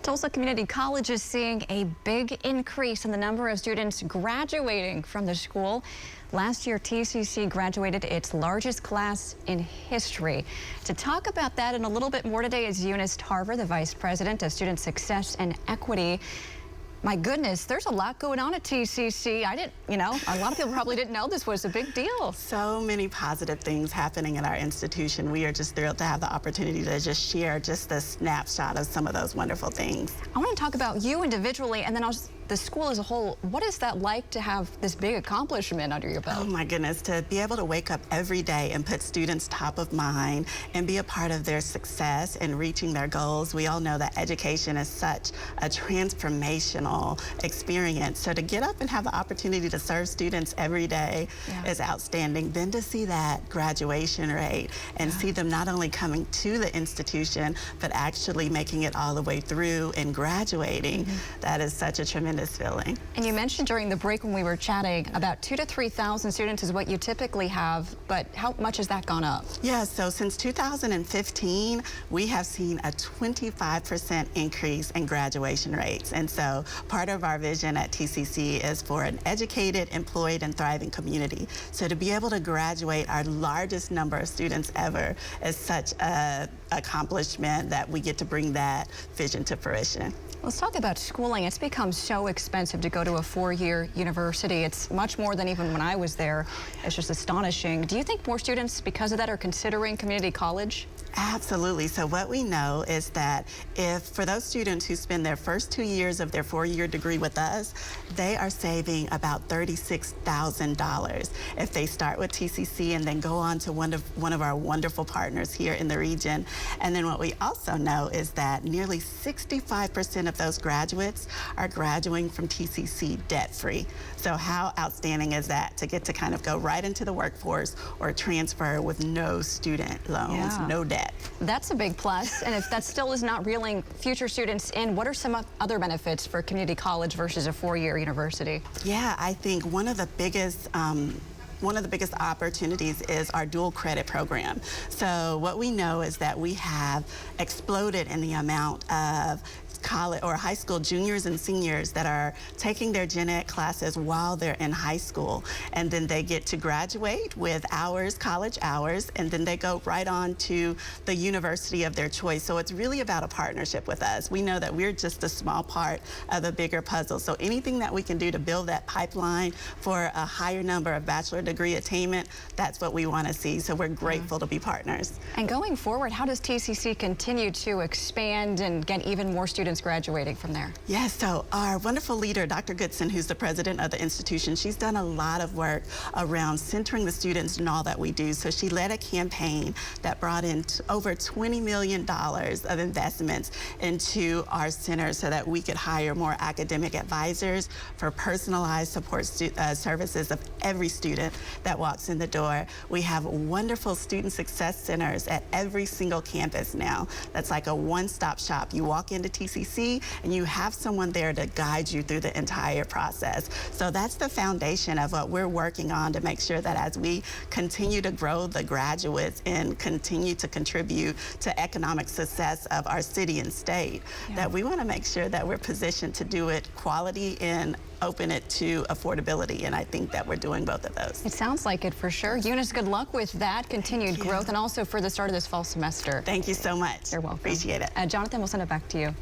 Tulsa Community College is seeing a big increase in the number of students graduating from the school. Last year, TCC graduated its largest class in history. To talk about that and a little bit more today is Eunice Tarver, the Vice President of Student Success and Equity. My goodness, there's a lot going on at TCC. A lot of people probably didn't know this was a big deal. So many positive things happening in our institution. We are just thrilled to have the opportunity to just share just a snapshot of some of those wonderful things. I want to talk about you individually and then the school as a whole. What is that like to have this big accomplishment under your belt? Oh my goodness, to be able to wake up every day and put students top of mind and be a part of their success and reaching their goals. We all know that education is such a transformational experience. So to get up and have the opportunity to serve students every day is outstanding. Then to see that graduation rate and see them not only coming to the institution, but actually making it all the way through and graduating, that is such a tremendous feeling. And you mentioned during the break when we were chatting about 2,000 to 3,000 students is what you typically have, but how much has that gone up? Yeah, so since 2015, we have seen a 25% increase in graduation rates. And so part of our vision at TCC is for an educated, employed, and thriving community. So to be able to graduate our largest number of students ever is such an accomplishment that we get to bring that vision to fruition. Let's talk about schooling. It's become so expensive to go to a four-year university. It's much more than even when I was there. It's just astonishing. Do you think more students, because of that, are considering community college? Absolutely. So what we know is that if for those students who spend their first 2 years of their four-year degree with us, they are saving about $36,000 if they start with TCC and then go on to one of our wonderful partners here in the region. And then what we also know is that nearly 65% of those graduates are graduating from TCC debt-free. So how outstanding is that to get to kind of go right into the workforce or transfer with no student loans, no debt? That's a big plus. And if that still is not reeling future students in, what are some other benefits for community college versus a four-year university? Yeah, I think one of the biggest opportunities is our dual credit program. So what we know is that we have exploded in the amount of college or high school juniors and seniors that are taking their gen ed classes while they're in high school, and then they get to graduate with hours, college hours, and then they go right on to the university of their choice. So it's really about a partnership with us. We know that we're just a small part of a bigger puzzle. So anything that we can do to build that pipeline for a higher number of bachelor degree attainment, that's what we want to see. So we're grateful to be partners. And going forward, how does TCC continue to expand and get even more students graduating from there? Yes, so our wonderful leader, Dr. Goodson, who's the president of the institution, she's done a lot of work around centering the students in all that we do. So she led a campaign that brought in over $20 million of investments into our center so that we could hire more academic advisors for personalized support services of every student that walks in the door. We have wonderful student success centers at every single campus now. That's like a one-stop shop. You walk into TCC and you have someone there to guide you through the entire process. So that's the foundation of what we're working on to make sure that as we continue to grow the graduates and continue to contribute to economic success of our city and state, that we want to make sure that we're positioned to do it quality and open it to affordability, and I think that we're doing both of those. It sounds like it for sure. Eunice, good luck with that continued growth and also for the start of this fall semester. Thank you so much. You're welcome. Appreciate it. Jonathan, we'll send it back to you.